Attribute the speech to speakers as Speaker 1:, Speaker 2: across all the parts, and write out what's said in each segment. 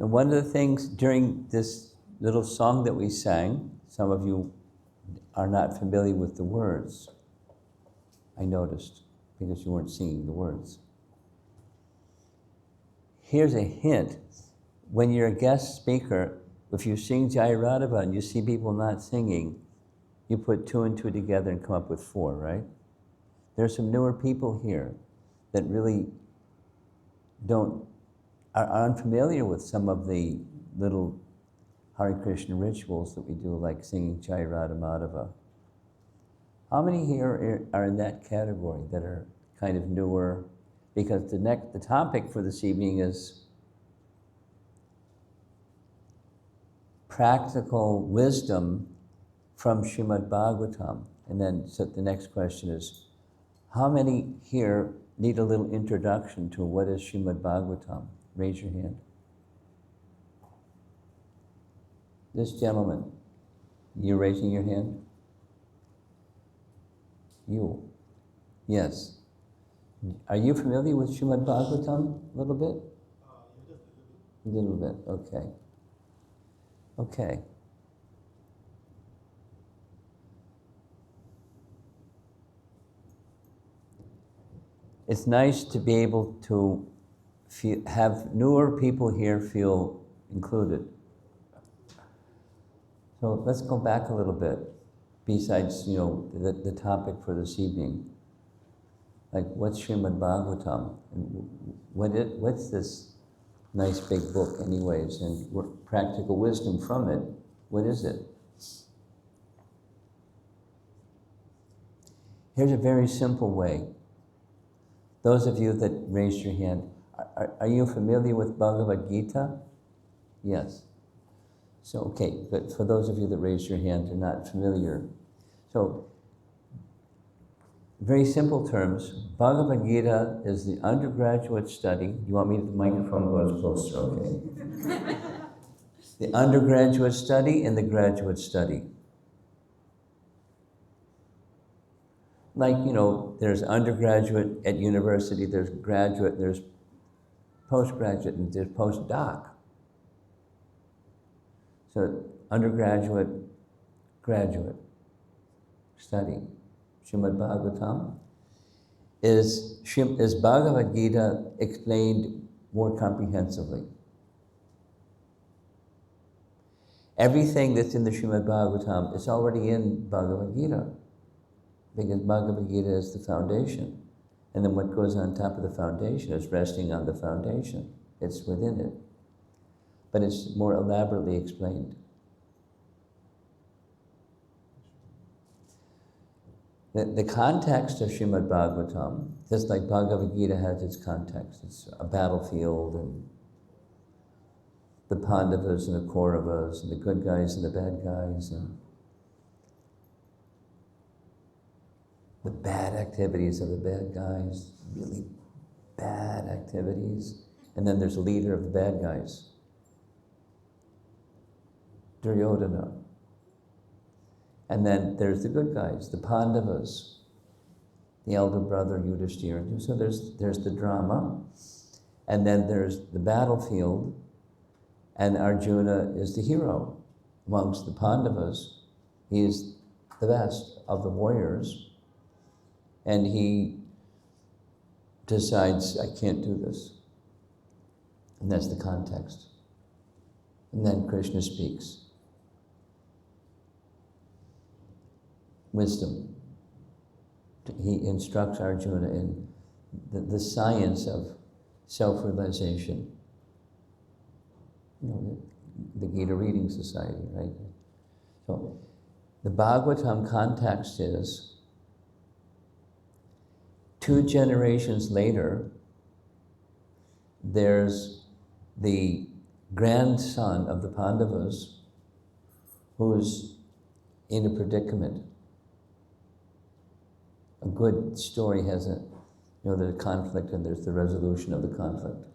Speaker 1: And one of the things during this little song that we sang, some of you are not familiar with the words. I noticed, because you weren't singing the words. Here's a hint. When you're a guest speaker, if you sing Jai Radhava and you see people not singing, you put 2 and 2 together and come up with 4, right? There's some newer people here that really are unfamiliar with some of the little Hare Krishna rituals that we do, like singing Jai Radha Madhava. How many here are in that category that are kind of newer? Because the topic for this evening is practical wisdom from Srimad Bhagavatam. And then so the next question is, how many here need a little introduction to what is Srimad Bhagavatam? Raise your hand. This gentleman, you raising your hand? You. Yes. Are you familiar with Srimad Bhagavatam a little bit? A little bit, okay. Okay. It's nice to be able to have newer people here feel included. So let's go back a little bit, besides, the topic for this evening. Like, what's Srimad Bhagavatam? And what's this nice big book anyways, and practical wisdom from it? What is it? Here's a very simple way. Those of you that raised your hand, are you familiar with Bhagavad Gita? Yes. So, okay, but for those of you that raised your hand are not familiar. So, very simple terms, Bhagavad Gita is the undergraduate study. You want me to, the microphone goes closer, okay? The undergraduate study and the graduate study. Like, there's undergraduate at university, there's graduate, there's postgraduate, and there's postdoc. So, undergraduate, graduate study. Srimad Bhagavatam is Bhagavad Gita explained more comprehensively. Everything that's in the Srimad Bhagavatam is already in Bhagavad Gita, because Bhagavad Gita is the foundation. And then what goes on top of the foundation is resting on the foundation. It's within it. But it's more elaborately explained. The context of Srimad Bhagavatam, just like Bhagavad Gita has its context, it's a battlefield, and the Pandavas and the Kauravas, and the good guys and the bad guys, and the bad activities of the bad guys, really bad activities. And then there's a leader of the bad guys, Duryodhana. And then there's the good guys, the Pandavas, the elder brother Yudhishthira. So there's the drama, and then there's the battlefield, and Arjuna is the hero amongst the Pandavas. He is the best of the warriors, and he decides, I can't do this. And that's the context. And then Krishna speaks. Wisdom. He instructs Arjuna in the science of self-realization. The Gita Reading Society, right? So the Bhagavatam context is 2 generations later, there's the grandson of the Pandavas who's in a predicament. A good story has there's a conflict and there's the resolution of the conflict.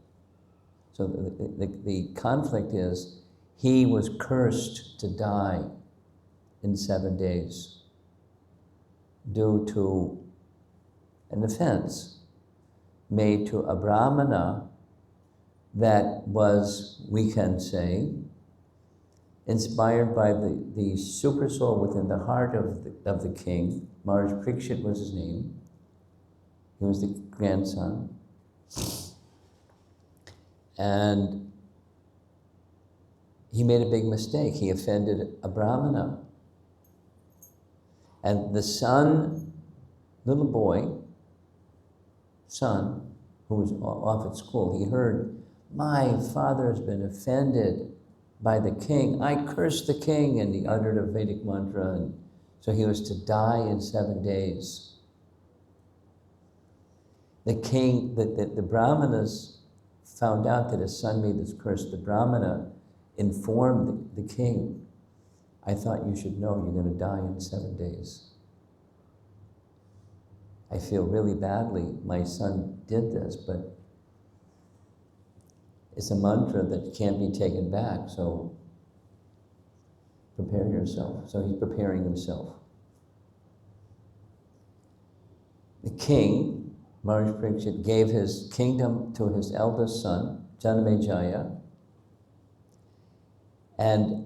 Speaker 1: So the conflict is, he was cursed to die in 7 days due to an offense made to a Brahmana that was, we can say, inspired by the super soul within the heart of the king. Maharaj Parikshit was his name. He was the grandson. And he made a big mistake. He offended a brahmana. And the son, little boy, son, who was off at school, he heard, my father has been offended by the king. I curse the king. And he uttered a Vedic mantra. And so he was to die in 7 days. The king, the brahmanas found out that his son made this curse. The brahmana informed the king, I thought you should know you're going to die in 7 days. I feel really badly. My son did this, but it's a mantra that can't be taken back, so prepare yourself. So he's preparing himself. The king, Maharaj Parikshit, gave his kingdom to his eldest son, Janamejaya, and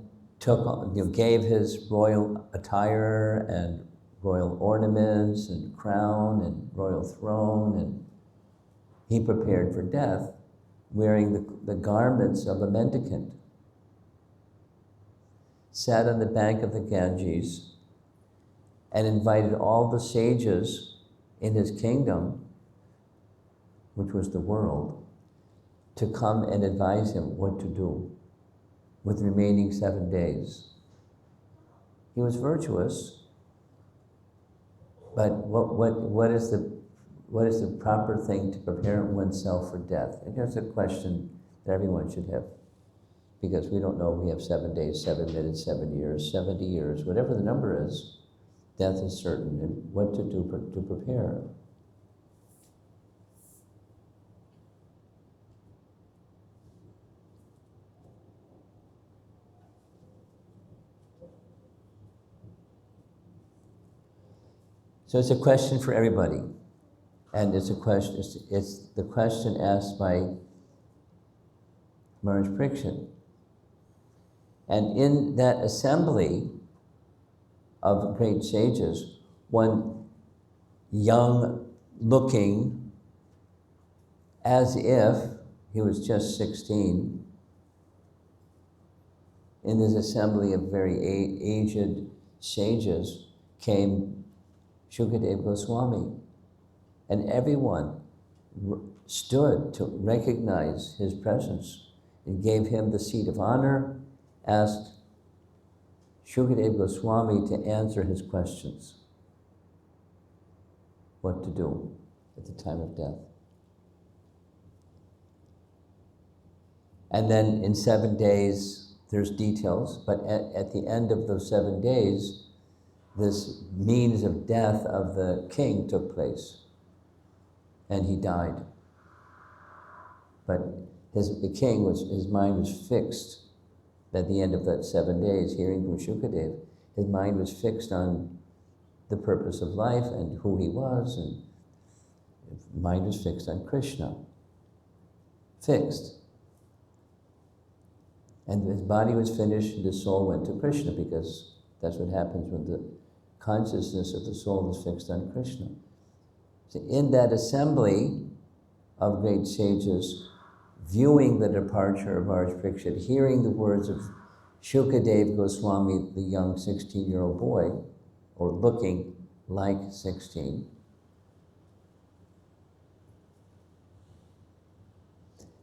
Speaker 1: gave his royal attire and royal ornaments and crown and royal throne, and he prepared for death wearing the garments of a mendicant. Sat on the bank of the Ganges and invited all the sages in his kingdom, which was the world, to come and advise him what to do with the remaining 7 days. He was virtuous, but what is the proper thing to prepare oneself for death? And that's a question that everyone should have, because we don't know if we have 7 days, 7 minutes, 7 years, 70 years, whatever the number is, death is certain, and what to do to prepare. So it's a question for everybody. And it's the question asked by Maharaj Parikshit. And in that assembly of great sages, one young looking, as if he was just 16, in this assembly of very aged sages came Shukadev Goswami. And everyone stood to recognize his presence and gave him the seat of honor, asked Shukadev Goswami to answer his questions. What to do at the time of death. And then in 7 days, there's details, but at the end of those 7 days, this means of death of the king took place. And he died. But the king his mind was fixed at the end of that 7 days, hearing from Shukadev. His mind was fixed on the purpose of life and who he was, and his mind was fixed on Krishna. Fixed. And his body was finished, and his soul went to Krishna, because that's what happens when the consciousness of the soul is fixed on Krishna. So in that assembly of great sages, viewing the departure of Maharaj Parikshit, hearing the words of Shukadev Goswami, the young 16-year-old boy, or looking like 16,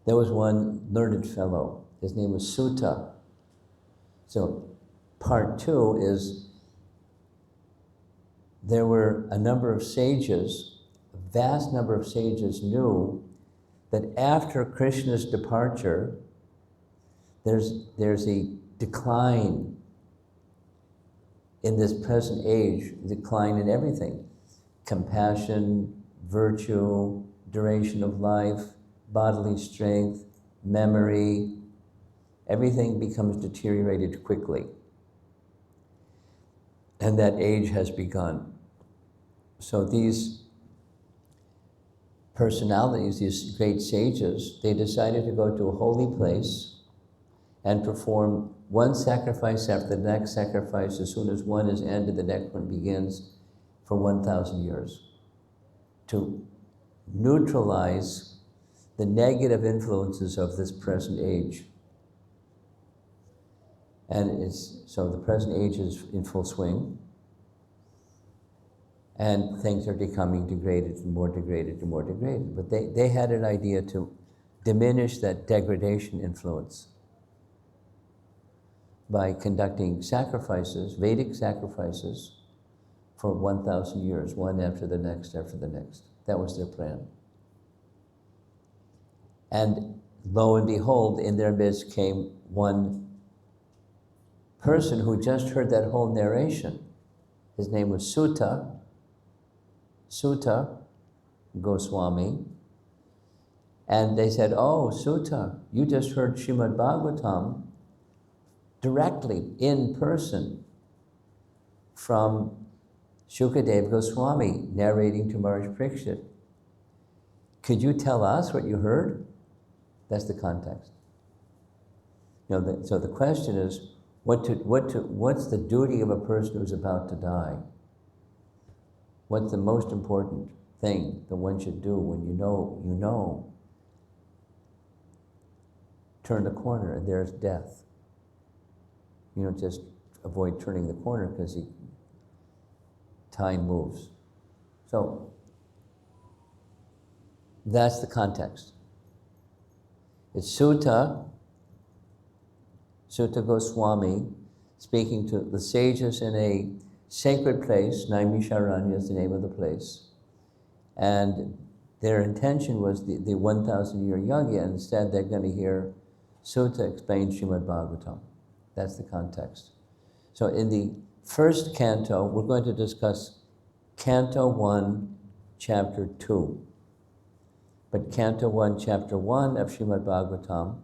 Speaker 1: there was one learned fellow. His name was Sutta. So part 2 is there were a number of sages, a vast number of sages knew that after Krishna's departure, there's a decline in this present age, decline in everything. Compassion, virtue, duration of life, bodily strength, memory, everything becomes deteriorated quickly. And that age has begun. So these personalities, these great sages, they decided to go to a holy place and perform one sacrifice after the next sacrifice. As soon as one is ended, the next one begins for 1,000 years to neutralize the negative influences of this present age. And so the present age is in full swing, and things are becoming degraded and more degraded and more degraded. But they had an idea to diminish that degradation influence by conducting sacrifices, Vedic sacrifices, for 1,000 years, one after the next after the next. That was their plan. And lo and behold, in their midst came one person who just heard that whole narration. His name was Sutta Goswami. And they said, "Oh, Sutta, you just heard Srimad Bhagavatam directly, in person, from Shukadev Goswami, narrating to Maharaj Parikshit. Could you tell us what you heard?" That's the context. So the question is, what's the duty of a person who's about to die? What's the most important thing that one should do when you know, turn the corner and there's death? You don't just avoid turning the corner because time moves. So that's the context. It's Sutta Goswami speaking to the sages in a sacred place. Naimisharanya is the name of the place. And their intention was the 1,000-year yagya, and instead they're going to hear Sutta explain Srimad Bhagavatam. That's the context. So in the first canto, we're going to discuss Canto 1, Chapter 2. But Canto 1, Chapter 1 of Srimad Bhagavatam,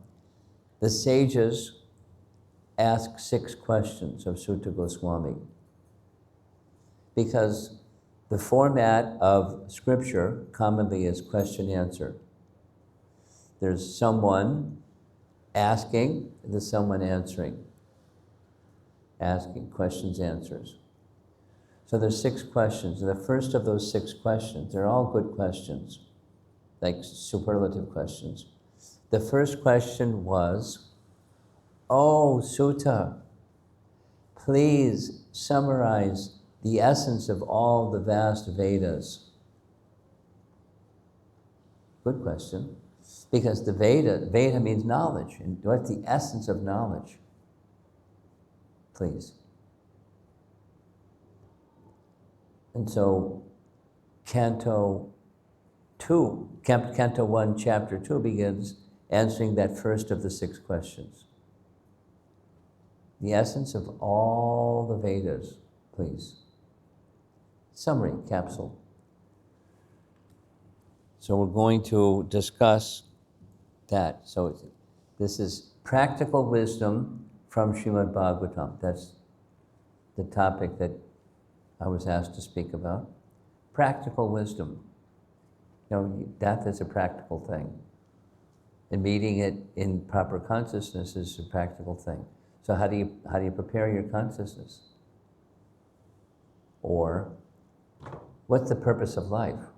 Speaker 1: the sages ask 6 questions of Sutta Goswami. Because the format of scripture commonly is question-answer. There's someone asking, there's someone answering. Asking, questions, answers. So there's 6 questions. And the first of those 6 questions, they're all good questions, like superlative questions. The first question was, "Oh, Sutta, please summarize the essence of all the vast Vedas." Good question. Because the Veda means knowledge. And what's the essence of knowledge? Please. And so Canto 1, Chapter 2 begins answering that first of the 6 questions. The essence of all the Vedas, please. Summary, capsule. So we're going to discuss that. So this is practical wisdom from Srimad Bhagavatam. That's the topic that I was asked to speak about. Practical wisdom. Death is a practical thing. And meeting it in proper consciousness is a practical thing. So how do you prepare your consciousness? Or what's the purpose of life?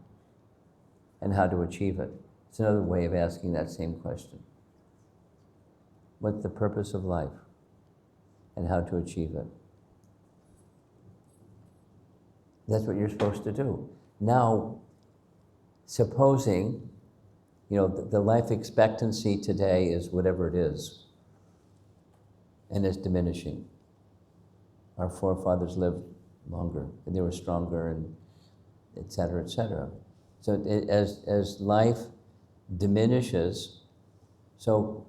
Speaker 1: And how to achieve it? It's another way of asking that same question. What's the purpose of life? And how to achieve it? That's what you're supposed to do. Now, supposing, the life expectancy today is whatever it is, and it's diminishing. Our forefathers lived longer, and they were stronger, and et cetera, et cetera. So as life diminishes, so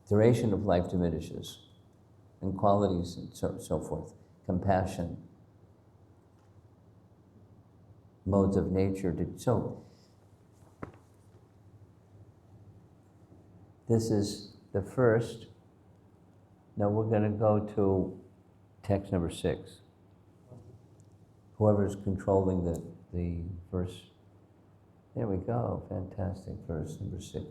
Speaker 1: duration of life diminishes, and qualities and so forth, compassion, modes of nature. So this is the first. Now we're going to go to text number 6. Whoever's controlling the verse. There we go. Fantastic. Verse number 6.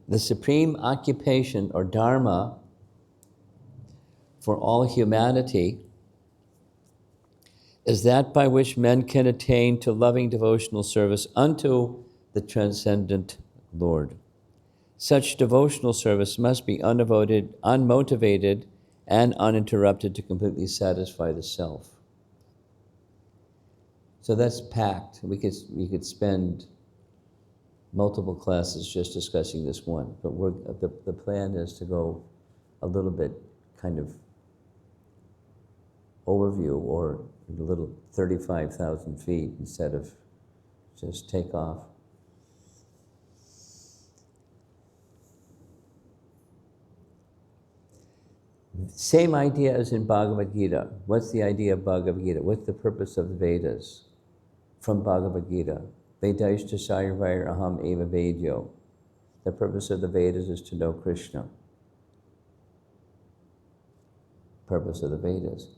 Speaker 1: The supreme occupation or dharma for all humanity is that by which men can attain to loving devotional service unto the transcendent Lord. Such devotional service must be unmotivated, and uninterrupted to completely satisfy the self. So that's packed. We could spend multiple classes just discussing this one, but the plan is to go a little bit kind of overview, or a little 35,000 feet instead of just take off. Same idea as in Bhagavad Gita. What's the idea of Bhagavad Gita? What's the purpose of the Vedas? From Bhagavad Gita. Vedaishta Sarvair Aham Eva Vedyo. The purpose of the Vedas is to know Krishna. Purpose of the Vedas.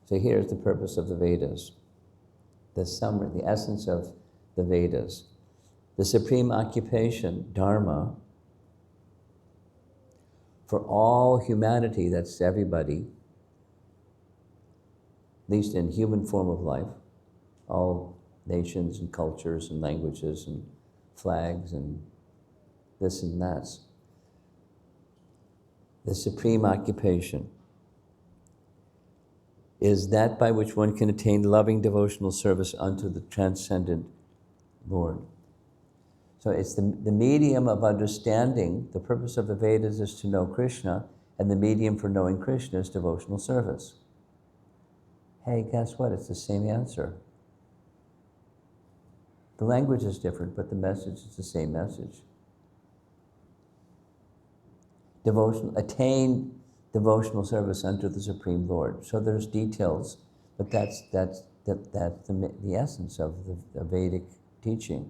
Speaker 1: So here's the purpose of the Vedas. The summary, the essence of the Vedas. The supreme occupation, dharma, for all humanity, that's everybody, at least in human form of life, all nations and cultures and languages and flags and this and that. The supreme occupation is that by which one can attain loving devotional service unto the transcendent Lord. So it's the medium of understanding. The purpose of the Vedas is to know Krishna, and the medium for knowing Krishna is devotional service. Hey, guess what? It's the same answer. The language is different, but the message is the same message. Attain devotional service unto the Supreme Lord. So there's details, but that's the essence of the Vedic teaching.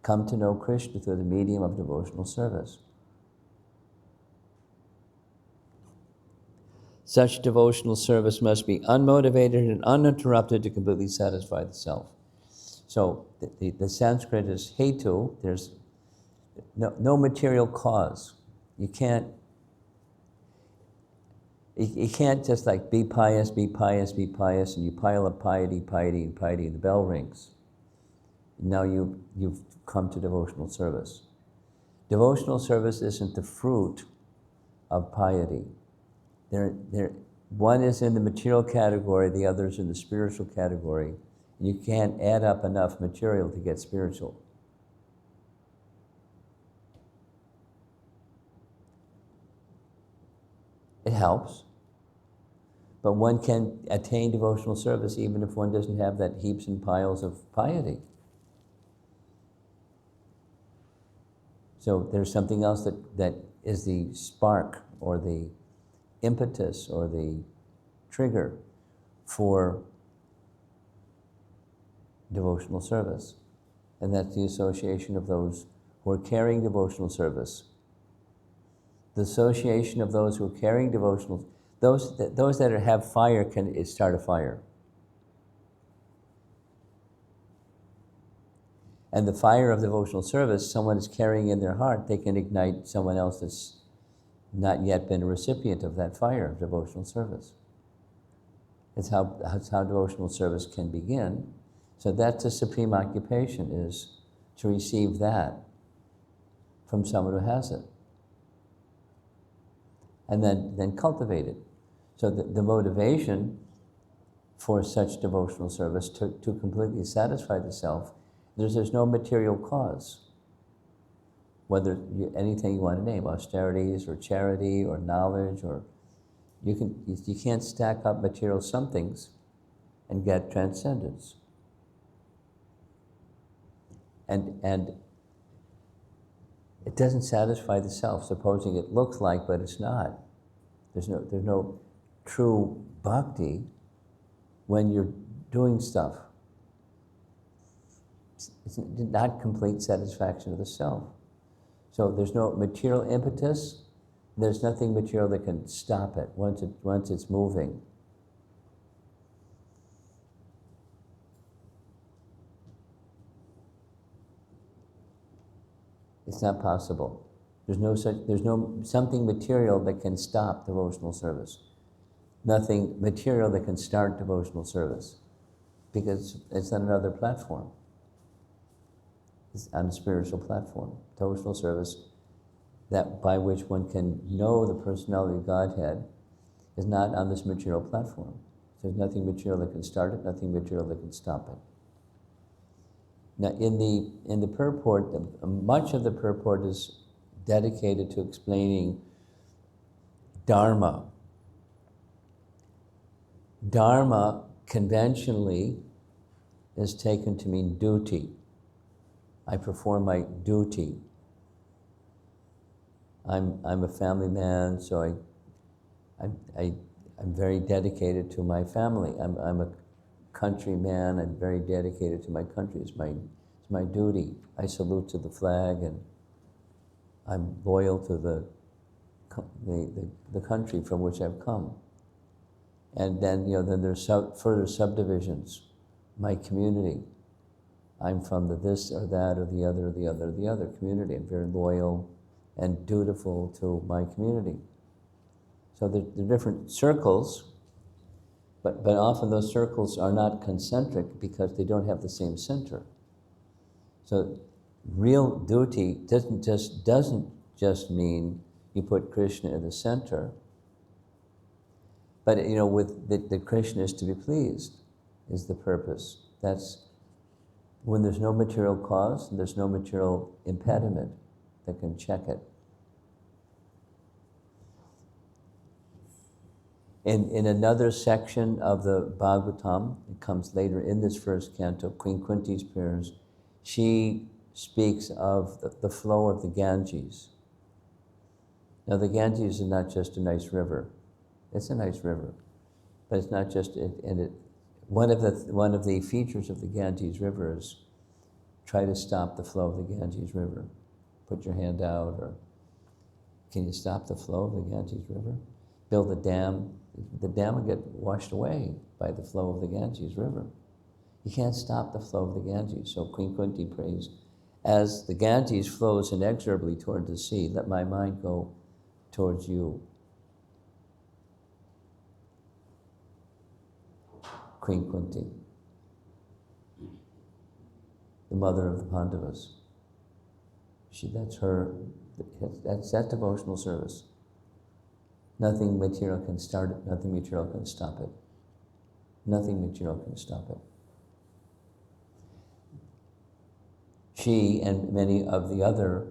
Speaker 1: Come to know Krishna through the medium of devotional service. Such devotional service must be unmotivated and uninterrupted to completely satisfy the self. So the Sanskrit is hetu. There's no material cause. You can't just like be pious, be pious, be pious, and you pile up piety, piety, and piety, and the bell rings. Now you've come to devotional service. Devotional service isn't the fruit of piety. One is in the material category, the other is in the spiritual category. You can't add up enough material to get spiritual. It helps, but one can attain devotional service even if one doesn't have that heaps and piles of piety. So there's something else that is the spark or the impetus or the trigger for devotional service. And that's the association of those who are carrying devotional service. The association of those who are carrying devotional, those that have fire can start a fire. And the fire of devotional service, someone is carrying in their heart, they can ignite someone else that's not yet been a recipient of that fire of devotional service. That's how devotional service can begin. So that's the supreme occupation, is to receive that from someone who has it. And then cultivate it. So the motivation for such devotional service to completely satisfy the self, there's no material cause. Whether anything you want to name, austerities or charity or knowledge, or you can't stack up material somethings and get transcendence. And it doesn't satisfy the self, supposing it looks like, but it's not. There's no true bhakti when you're doing stuff. It's not complete satisfaction of the self. So there's no material impetus, There's nothing material that can stop it once it's moving. It's not possible. There's no something material that can stop devotional service. Nothing material that can start devotional service, because it's on another platform. It's on a spiritual platform. Devotional service, that by which one can know the personality of Godhead, is not on this material platform. There's nothing material that can start it, nothing material that can stop it. Now, in the purport, much of the purport is dedicated to explaining dharma. Dharma conventionally is taken to mean duty. I perform my duty. I'm a family man, so I'm very dedicated to my family. I'm a countryman. I'm very dedicated to my country. It's my duty. I salute to the flag, and I'm loyal to the country from which I've come. And then then there's further subdivisions. My community. I'm from the this or that or the other or the other or the other community. I'm very loyal and dutiful to my community. So there are different circles, but often those circles are not concentric because they don't have the same center. So real duty doesn't just mean you put Krishna in the center, but with the Krishna is to be pleased is the purpose. That's when there's no material cause and there's no material impediment that can check it. In another section of the Bhagavatam, it comes later in this first canto, Queen Kunti's prayers, she speaks of the flow of the Ganges. Now the Ganges is not just a nice river. It's a nice river, but it's not just it. And one of the features of the Ganges River is try to stop the flow of the Ganges River. Put your hand out, or can you stop the flow of the Ganges River? Build a dam. The dam will get washed away by the flow of the Ganges River. You can't stop the flow of the Ganges. So Queen Kunti prays, as the Ganges flows inexorably toward the sea, let my mind go towards you. Queen Kunti, the mother of the Pandavas. That's devotional service. Nothing material can start it, nothing material can stop it. Nothing material can stop it. She and many of the other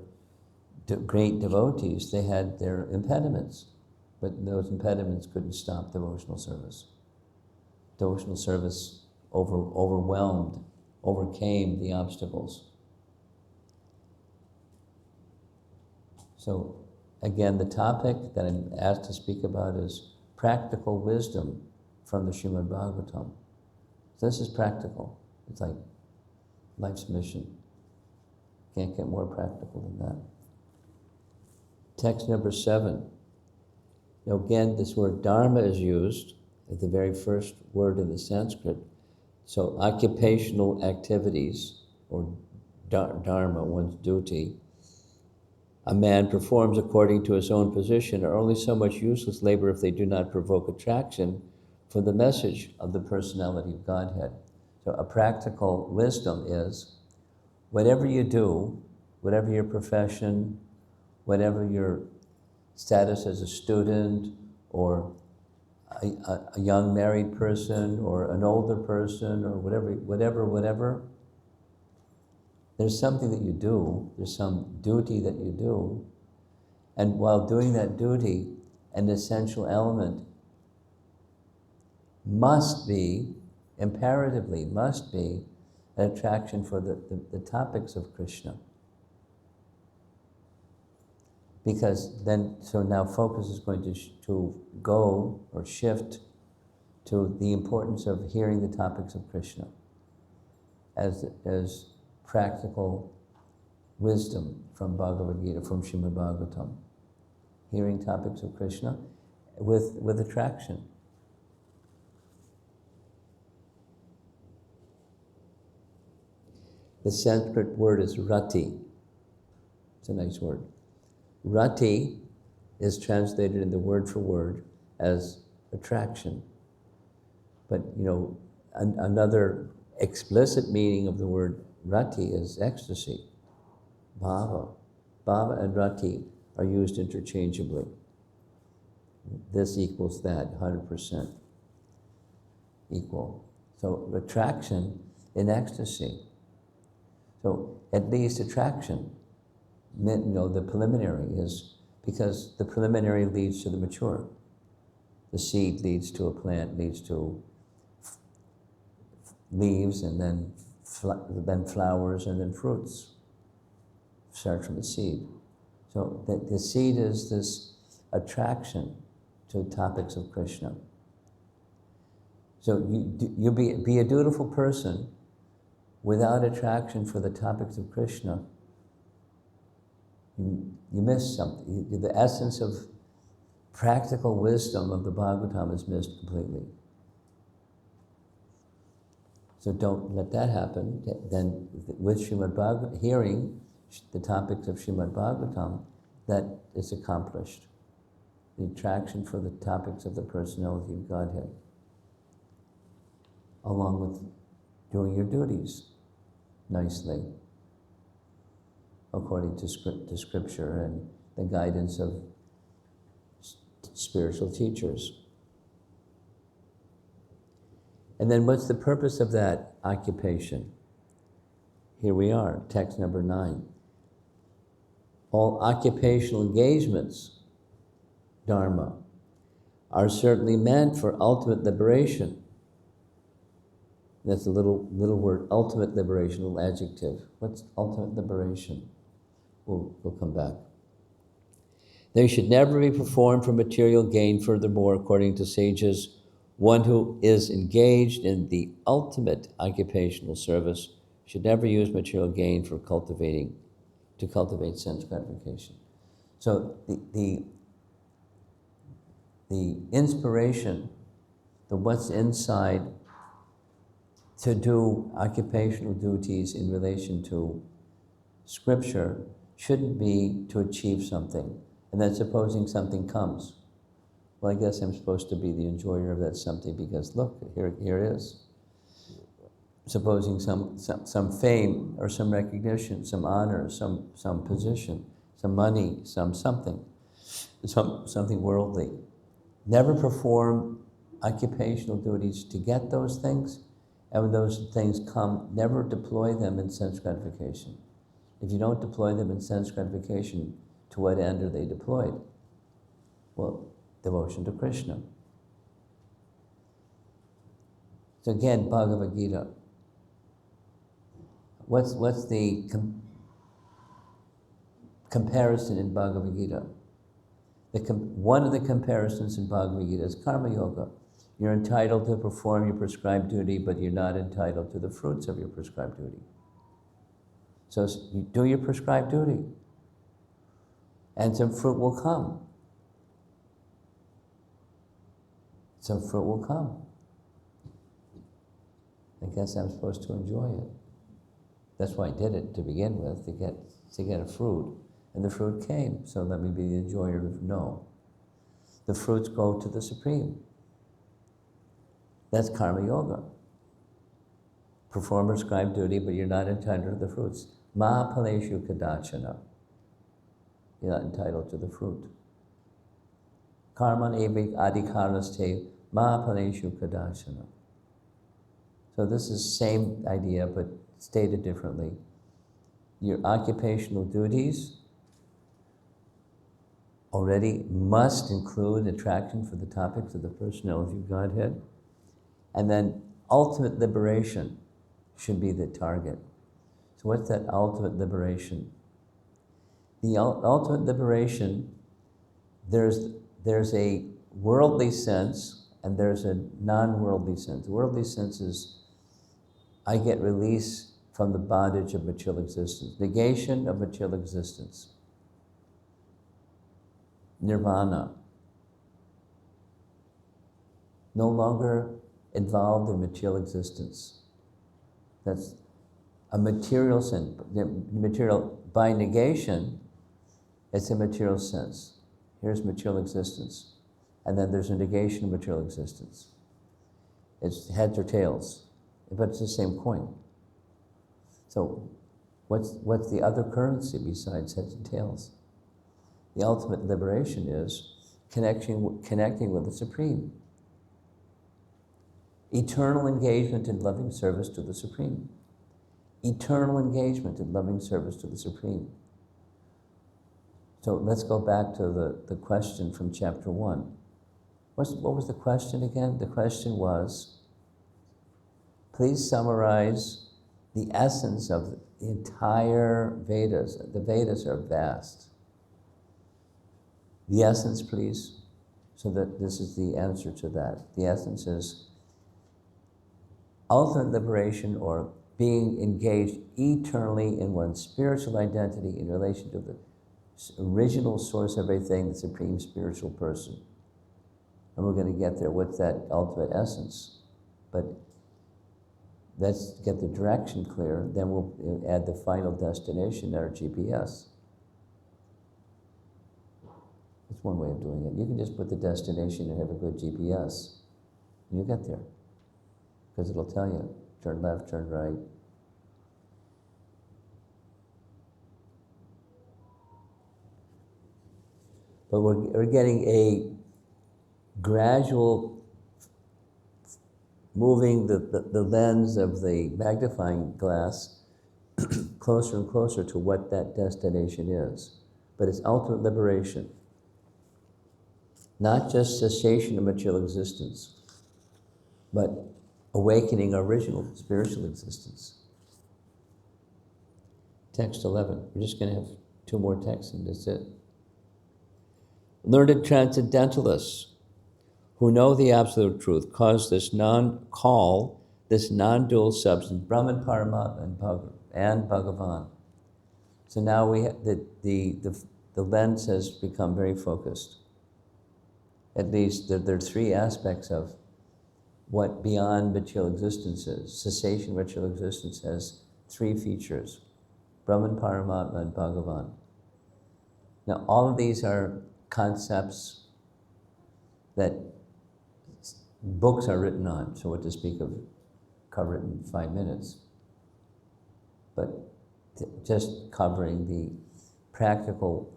Speaker 1: great devotees, they had their impediments, but those impediments couldn't stop devotional service. Devotional service overcame the obstacles. So again, the topic that I'm asked to speak about is practical wisdom from the Srimad Bhagavatam. So this is practical. It's like life's mission. Can't get more practical than that. Text number 7. Now again, this word dharma is used as the very first word in the Sanskrit. So occupational activities, or dharma, one's duty, a man performs according to his own position, are only so much useless labor if they do not provoke attraction for the message of the personality of Godhead. So a practical wisdom is, whatever you do, whatever your profession, whatever your status as a student, or a young married person, or an older person, or whatever, there's something that you do, there's some duty that you do, and while doing that duty, an essential element imperatively must be an attraction for the topics of Krishna. Because then, so now focus is going to go or shift to the importance of hearing the topics of Krishna as practical wisdom from Bhagavad Gita, from Srimad Bhagavatam. hearing topics of Krishna with attraction. The Sanskrit word is rati. It's a nice word. Rati is translated in the word for word as attraction. But, another explicit meaning of the word rati is ecstasy, bhava. Bhava and rati are used interchangeably. This equals that, 100% equal. So attraction in ecstasy. So at least attraction, the preliminary is, because the preliminary leads to the mature. The seed leads to a plant, leads to leaves, and then flowers, and then fruits. Start from the seed. So the seed is this attraction to topics of Krishna. So you be a dutiful person without attraction for the topics of Krishna. You miss something. The essence of practical wisdom of the Bhagavatam is missed completely. So don't let that happen. Then with Srimad Bhagavatam, hearing the topics of Srimad Bhagavatam, that is accomplished. The attraction for the topics of the personality of Godhead, along with doing your duties nicely, according to scripture and the guidance of spiritual teachers. And then what's the purpose of that occupation? Here we are, text number 9. All occupational engagements, dharma, are certainly meant for ultimate liberation. That's a little word, ultimate liberation, a little adjective. What's ultimate liberation? We'll come back. They should never be performed for material gain. Furthermore, according to sages, one who is engaged in the ultimate occupational service should never use material gain to cultivate sense gratification. So the inspiration, the what's inside to do occupational duties in relation to scripture shouldn't be to achieve something. And then supposing something comes. Well, I guess I'm supposed to be the enjoyer of that something because look, here it is. Supposing some fame or some recognition, some honor, some position, some money, something worldly. Never perform occupational duties to get those things, and when those things come, never deploy them in sense gratification. If you don't deploy them in sense gratification, to what end are they deployed? Well, devotion to Krishna. So again, Bhagavad Gita. What's the comparison in Bhagavad Gita? One of the comparisons in Bhagavad Gita is karma yoga. You're entitled to perform your prescribed duty, but you're not entitled to the fruits of your prescribed duty. So you do your prescribed duty, and some fruit will come. Some fruit will come. I guess I'm supposed to enjoy it. That's why I did it to begin with, to get a fruit. And the fruit came, so let me be the enjoyer of no. The fruits go to the Supreme. That's karma yoga. Perform prescribed duty, but you're not entitled to the fruits. Ma paleshu kadachana. You're not entitled to the fruit. Karman evik adhikaraste ma paleshu kadachana. So this is the same idea, but stated differently. Your occupational duties already must include attraction for the topics of the personality of Godhead. And then ultimate liberation should be the target. So what's that ultimate liberation? The ultimate liberation, there's a worldly sense and there's a non-worldly sense. The worldly sense is I get release from the bondage of material existence, negation of material existence. nirvana. No longer involved in material existence. That's a material sense. Material, by negation, it's a material sense. Here's material existence. And then there's a negation of material existence. It's heads or tails, but it's the same coin. So what's the other currency besides heads and tails? The ultimate liberation is connecting with the Supreme. Eternal engagement in loving service to the Supreme. Eternal engagement in loving service to the Supreme. So let's go back to the question from chapter 1. What was the question again? The question was, please summarize the essence of the entire Vedas. The Vedas are vast. The essence, please, so that this is the answer to that. The essence is ultimate liberation, or being engaged eternally in one's spiritual identity in relation to the original source of everything, the Supreme Spiritual Person. And we're going to get there. What's that ultimate essence? But let's get the direction clear, then we'll add the final destination, our GPS. That's one way of doing it. You can just put the destination and have a good GPS. And you'll get there. Because it'll tell you, turn left, turn right. But we're getting a gradual moving the lens of the magnifying glass closer and closer to what that destination is. But it's ultimate liberation. Not just cessation of material existence, but awakening our original spiritual existence. Text 11. We're just going to have 2 more texts and that's it. Learned transcendentalists who know the absolute truth call this non-dual substance Brahman, Paramatma, and Bhagavan. So now we have the lens has become very focused. At least there are 3 aspects of what beyond material existence is. Cessation of material existence has 3 features: Brahman, Paramatma, and Bhagavan. Now all of these are concepts that books are written on, so what to speak of cover it in 5 minutes. But just covering the practical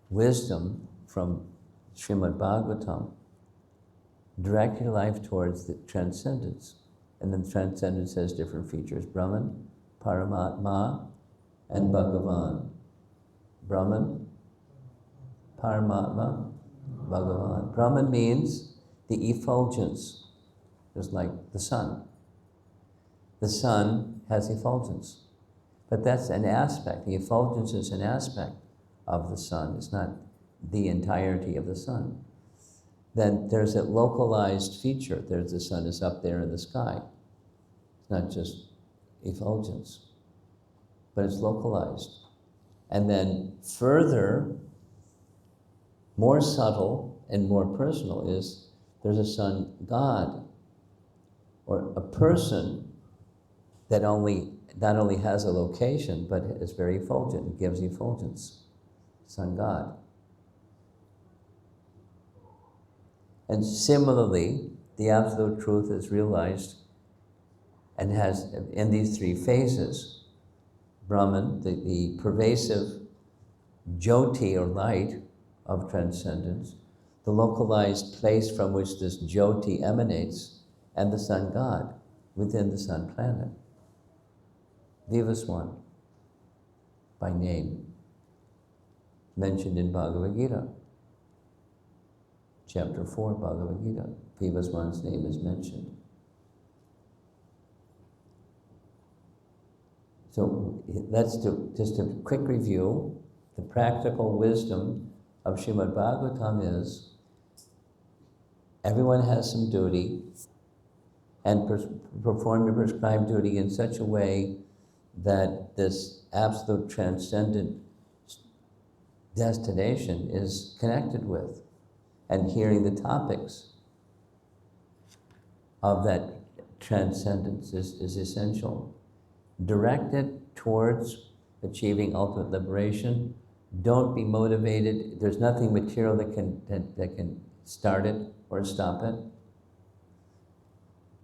Speaker 1: wisdom from Srimad Bhagavatam, direct your life towards the transcendence. And then transcendence has different features: Brahman, Paramatma, and Bhagavan. Brahman, Paramatma, Bhagavan. Brahman means the effulgence, just like the sun. The sun has effulgence, but that's an aspect. The effulgence is an aspect of the sun. It's not the entirety of the sun. Then there's a localized feature. There's the sun is up there in the sky. It's not just effulgence, but it's localized. And then further, more subtle and more personal is there's a sun god, or a person that not only has a location, but is very effulgent, it gives effulgence. Sun god. And similarly, the absolute truth is realized and has in these 3 phases. Brahman, the pervasive jyoti or light of transcendence, the localized place from which this jyoti emanates, and the sun god within the sun planet. Vivaswan, by name, mentioned in Bhagavad Gita. Chapter 4, Bhagavad Gita, Vivaswan's name is mentioned. So let's do just a quick review. The practical wisdom of Srimad Bhagavatam is everyone has some duty, and perform your prescribed duty in such a way that this absolute transcendent destination is connected with. And hearing the topics of that transcendence is essential. Direct it towards achieving ultimate liberation. Don't be motivated. There's nothing material that can start it or stop it.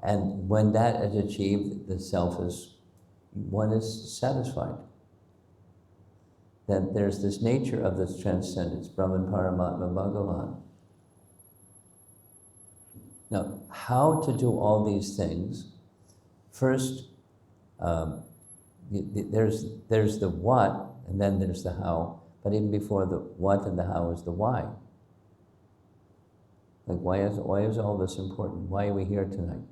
Speaker 1: And when that is achieved, the self one is satisfied. That there's this nature of this transcendence, Brahman Paramatma Bhagavan. Now, how to do all these things? First, there's the what, and then there's the how. But even before the what and the how is the why. Like, why is all this important? Why are we here tonight?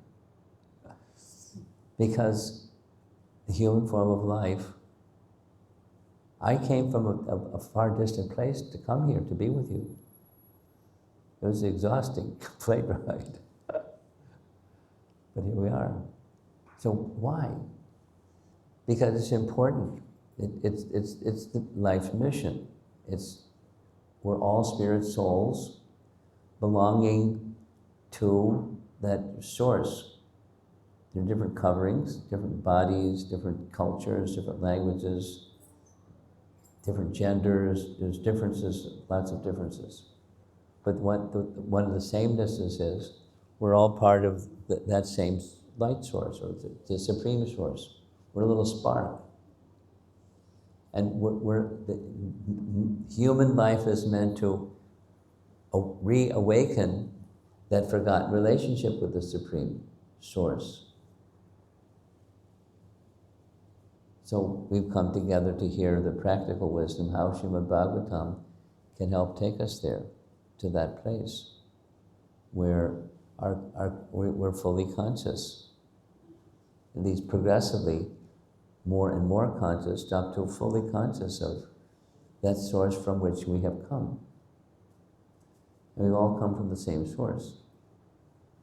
Speaker 1: Because the human form of life, I came from a far distant place to come here, to be with you. It was exhausting, plane ride. But here we are. So why? Because it's important. It's the life's mission. We're all spirit souls belonging to that source. There are different coverings, different bodies, different cultures, different languages, different genders. There's differences, lots of differences. But one of the samenesses is we're all part of that same light source, or the supreme source. We're a little spark. And human life is meant to reawaken that forgotten relationship with the supreme source. So we've come together to hear the practical wisdom, how Srimad Bhagavatam can help take us there, to that place where we're fully conscious, at least progressively more and more conscious, up to fully conscious of that source from which we have come. And we've all come from the same source.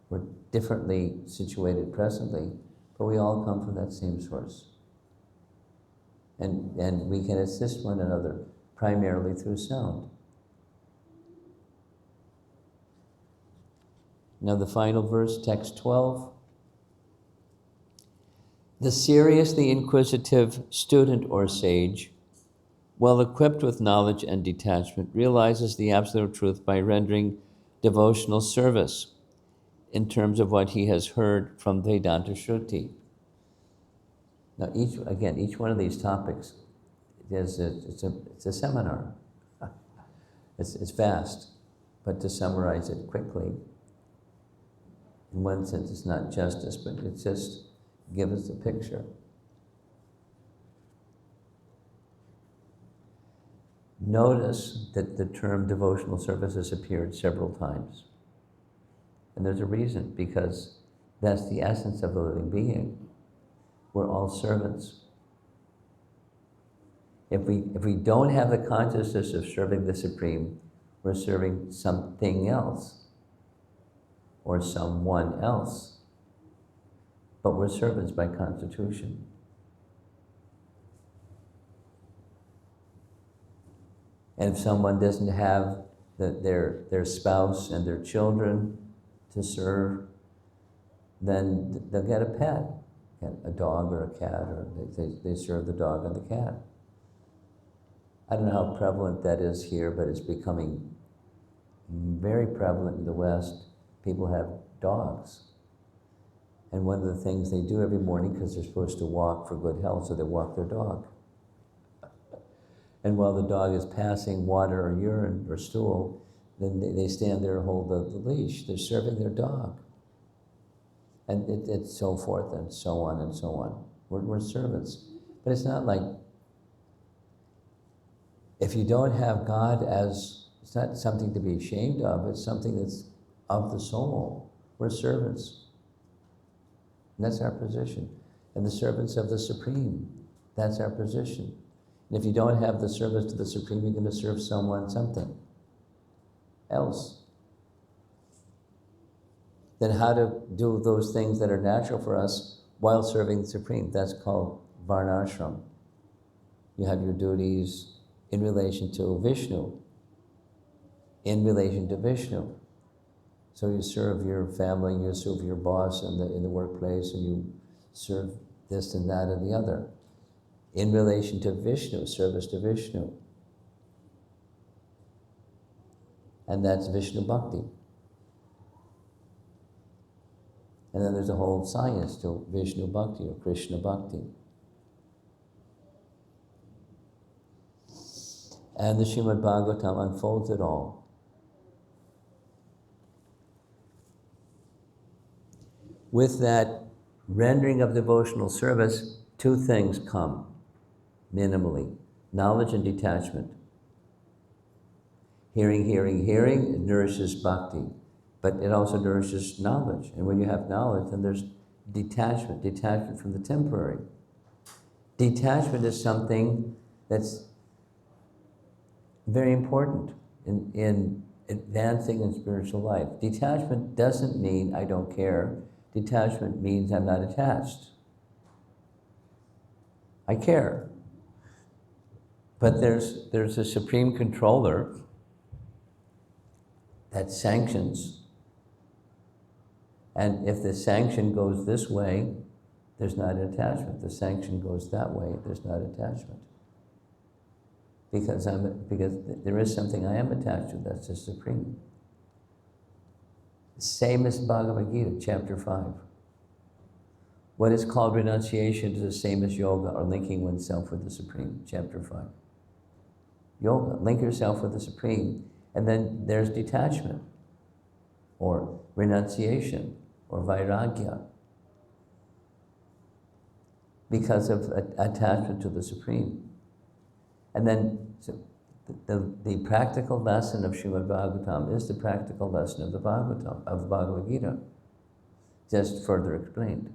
Speaker 1: We're differently situated presently, but we all come from that same source. And we can assist one another primarily through sound. Now the final verse, text 12. The seriously inquisitive student or sage, well equipped with knowledge and detachment, realizes the absolute truth by rendering devotional service in terms of what he has heard from Vedanta Shruti. Now each one of these topics, it's a seminar. It's vast, but to summarize it quickly, in one sense it's not justice, but it's just give us a picture. Notice that the term devotional service has appeared several times. And there's a reason, because that's the essence of a living being. We're all servants. If we don't have the consciousness of serving the Supreme, we're serving something else or someone else. But we're servants by constitution. And if someone doesn't have their spouse and their children to serve, then they'll get a pet, a dog or a cat, or they serve the dog and the cat. I don't know how prevalent that is here, but it's becoming very prevalent in the West. People have dogs. And one of the things they do every morning, because they're supposed to walk for good health, so they walk their dog. And while the dog is passing water or urine or stool, then they stand there and hold the leash. They're serving their dog. And it's so forth and so on and so on. We're servants. But it's not like, if you don't have God as, it's not something to be ashamed of, it's something that's of the soul. We're servants. And that's our position. And the servants of the Supreme, that's our position. And if you don't have the service to the Supreme, you're going to serve someone, something else. Then how to do those things that are natural for us while serving the Supreme? That's called varnashram. You have your duties, in relation to Vishnu, in relation to Vishnu. So you serve your family, you serve your boss in the workplace, and you serve this and that and the other. In relation to Vishnu, service to Vishnu. And that's Vishnu Bhakti. And then there's a whole science to Vishnu Bhakti or Krishna Bhakti. And the Srimad Bhagavatam unfolds it all. With that rendering of devotional service, two things come, minimally. Knowledge and detachment. Hearing, hearing, hearing, it nourishes bhakti. But it also nourishes knowledge. And when you have knowledge, then there's detachment from the temporary. Detachment is something that's very important in advancing in spiritual life. Detachment doesn't mean I don't care. Detachment means I'm not attached. I care. But there's a supreme controller that sanctions. And if the sanction goes this way, there's not attachment. The sanction goes that way, there's not attachment. Because there is something I am attached to, that's the supreme. Same as Bhagavad Gita, chapter 5. What is called renunciation is the same as yoga, or linking oneself with the Supreme, chapter 5. Yoga, link yourself with the Supreme, and then there's detachment, or renunciation, or vairagya, because of attachment to the Supreme. And then so the practical lesson of Srimad Bhagavatam is the practical lesson of the Bhagavatam, of the Bhagavad Gita, just further explained.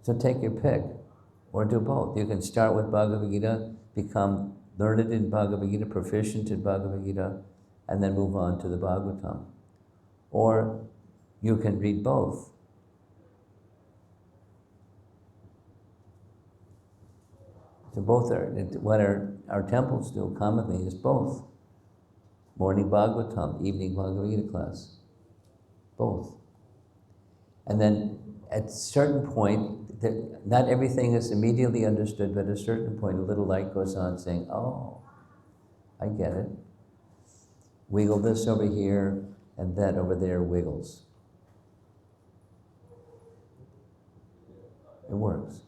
Speaker 1: So take your pick, or do both. You can start with Bhagavad Gita, become learned in Bhagavad Gita, proficient in Bhagavad Gita, and then move on to the Bhagavatam. Or you can read both. So both are, what our temples do commonly is both. Morning Bhagavatam, evening Bhagavad Gita class. Both. And then at a certain point, not everything is immediately understood, but at a certain point, a little light goes on saying, oh, I get it. Wiggle this over here, and that over there wiggles. It works.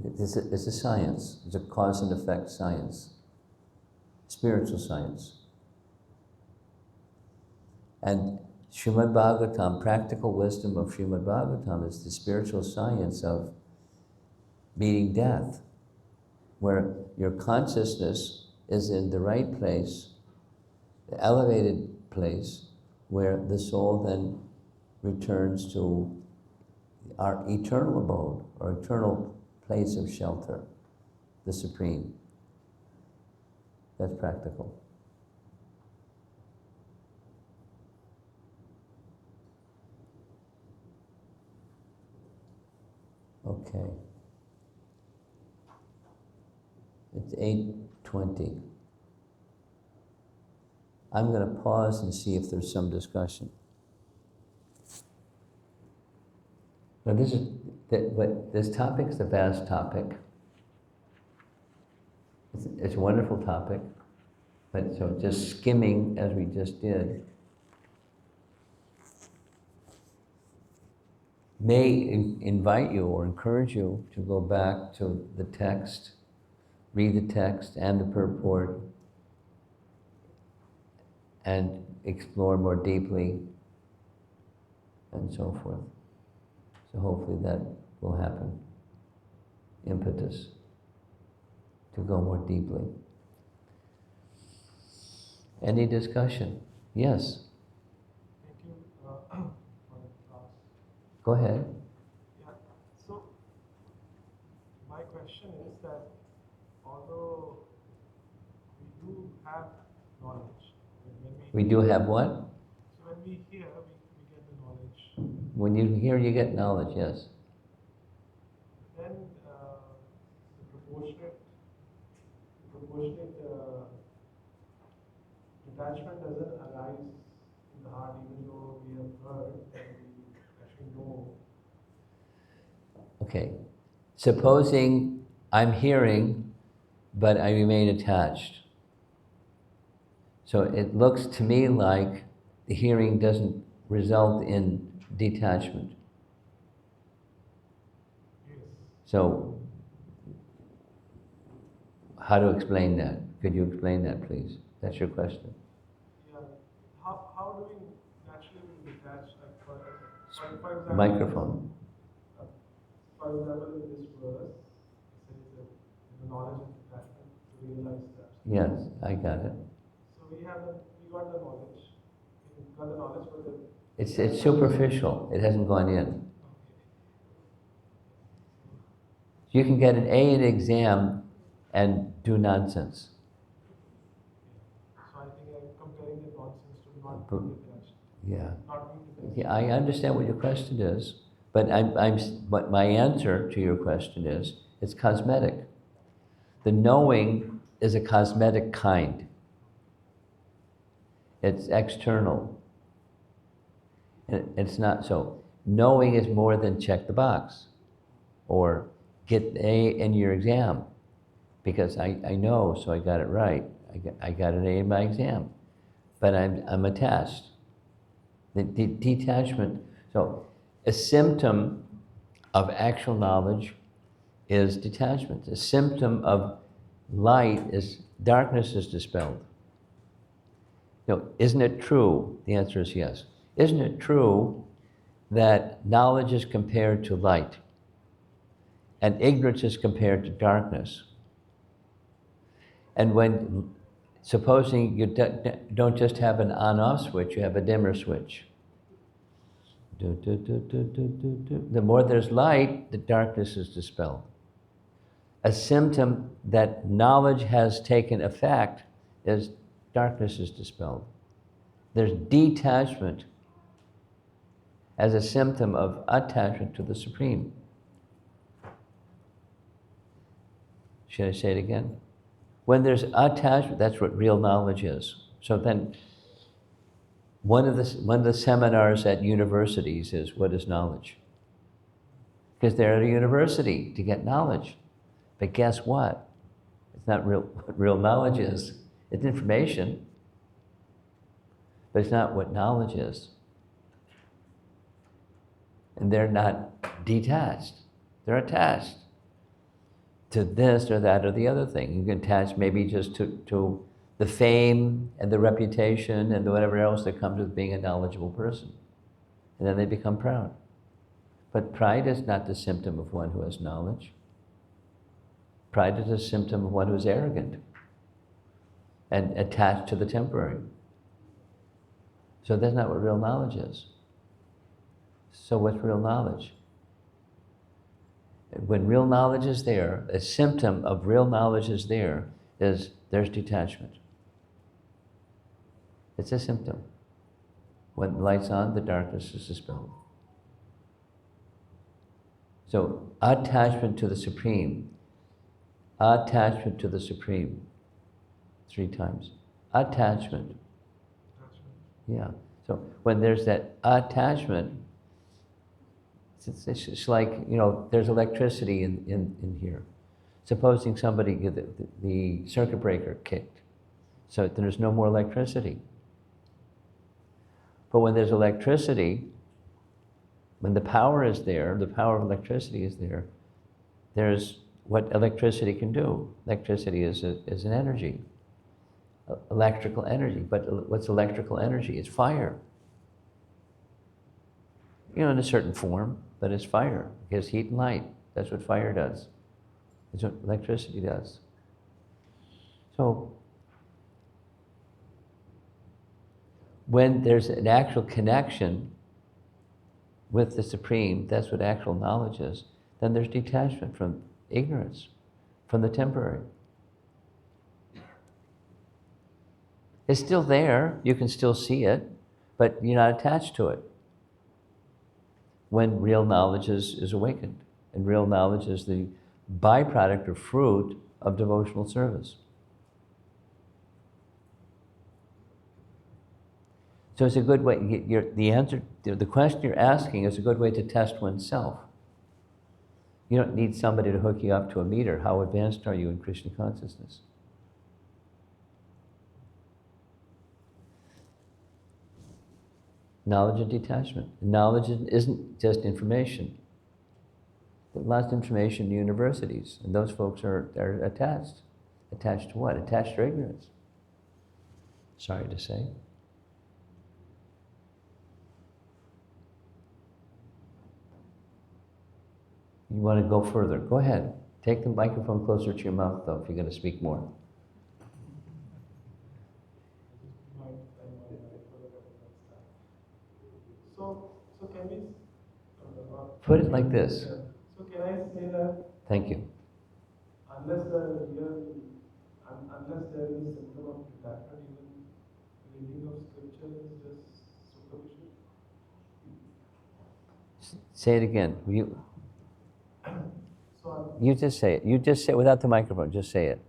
Speaker 1: It's a science. It's a cause and effect science. Spiritual science. And Srimad Bhagavatam, practical wisdom of Srimad Bhagavatam is the spiritual science of meeting death, where your consciousness is in the right place, the elevated place, where the soul then returns to our eternal abode, or eternal place of shelter, the Supreme. That's practical. Okay. It's 8:20. I'm going to pause and see if there's some discussion. Now this topic is a vast topic. It's a wonderful topic, but so just skimming as we just did may invite you or encourage you to go back to the text, read the text and the purport, and explore more deeply, and so forth. So hopefully that will happen. Impetus to go more deeply. Any discussion? Yes?
Speaker 2: Thank you for the class.
Speaker 1: Go ahead.
Speaker 2: Yeah, so my question is that although we do have knowledge,
Speaker 1: We do have what?
Speaker 2: So when we hear, we get the knowledge.
Speaker 1: When you hear, you get knowledge, yes.
Speaker 2: Then proportionate detachment doesn't arise in the heart, even though we have heard and we actually know.
Speaker 1: Okay. Supposing I'm hearing, but I remain attached. So it looks to me like the hearing doesn't result in detachment.
Speaker 2: Yes.
Speaker 1: So, how to explain that? Could you explain that, please? That's your question.
Speaker 2: Yeah. How do we naturally detach? Like for example,
Speaker 1: Microphone.
Speaker 2: For example, in this verse, it says that the knowledge and detachment to realize that.
Speaker 1: Yes, I got it.
Speaker 2: So we got the knowledge. We got the knowledge, but
Speaker 1: It's superficial. It hasn't gone in. You can get an A in an exam and do nonsense.
Speaker 2: So I think I'm comparing the nonsense to not
Speaker 1: But-
Speaker 2: being detached.
Speaker 1: Yeah.
Speaker 2: Not being detached.
Speaker 1: Yeah, I understand what your question is, but but my answer to your question is, it's cosmetic. The knowing is a cosmetic kind. It's external. It's not so. Knowing is more than check the box or get A in your exam because I know, so I got it right. I got an A in my exam, but I'm attached. The detachment. So a symptom of actual knowledge is detachment. A symptom of light is darkness is dispelled. Isn't it true? The answer is yes. Isn't it true that knowledge is compared to light and ignorance is compared to darkness? And supposing you don't just have an on-off switch, you have a dimmer switch. The more there's light, the darkness is dispelled. A symptom that knowledge has taken effect is darkness is dispelled. There's detachment as a symptom of attachment to the Supreme. Should I say it again? When there's attachment, that's what real knowledge is. So then, one of the seminars at universities is, what is knowledge? Because they're at a university to get knowledge. But guess what? It's not what real knowledge is. It's information, but it's not what knowledge is. And they're not detached. They're attached to this or that or the other thing. You can attach maybe just to the fame and the reputation and whatever else that comes with being a knowledgeable person. And then they become proud. But pride is not the symptom of one who has knowledge. Pride is a symptom of one who is arrogant and attached to the temporary. So that's not what real knowledge is. So what's real knowledge? When real knowledge is there, a symptom of real knowledge is there's detachment. It's a symptom. When the light's on, the darkness is dispelled. So attachment to the Supreme. Attachment to the Supreme. 3 times. Attachment. Yeah. So when there's that attachment, it's like, there's electricity in here. Supposing somebody, the circuit breaker kicked, so there's no more electricity. But when there's electricity, when the power is there, the power of electricity is there, there's what electricity can do. Electricity is an energy, electrical energy. But what's electrical energy? It's fire. In a certain form, but it's fire. It gives heat and light. That's what fire does. That's what electricity does. So, when there's an actual connection with the Supreme, that's what actual knowledge is, then there's detachment from ignorance, from the temporary. It's still there, you can still see it, but you're not attached to it. When real knowledge is awakened, and real knowledge is the byproduct or fruit of devotional service. So it's a good way, the answer, the question you're asking is a good way to test oneself. You don't need somebody to hook you up to a meter. How advanced are you in Krishna consciousness? Knowledge and detachment. Knowledge isn't just information. There's lots of information in universities, and those folks are attached. Attached to what? Attached to ignorance. Sorry to say. You want to go further? Go ahead. Take the microphone closer to your mouth, though, if you're going to speak more.
Speaker 2: So can we
Speaker 1: Put it like this.
Speaker 2: So can I say that
Speaker 1: Thank you.
Speaker 2: unless there is a symptom of detachment, even reading of scripture is just superficial?
Speaker 1: Say it again. You just say it. You just say it without the microphone. Just say it.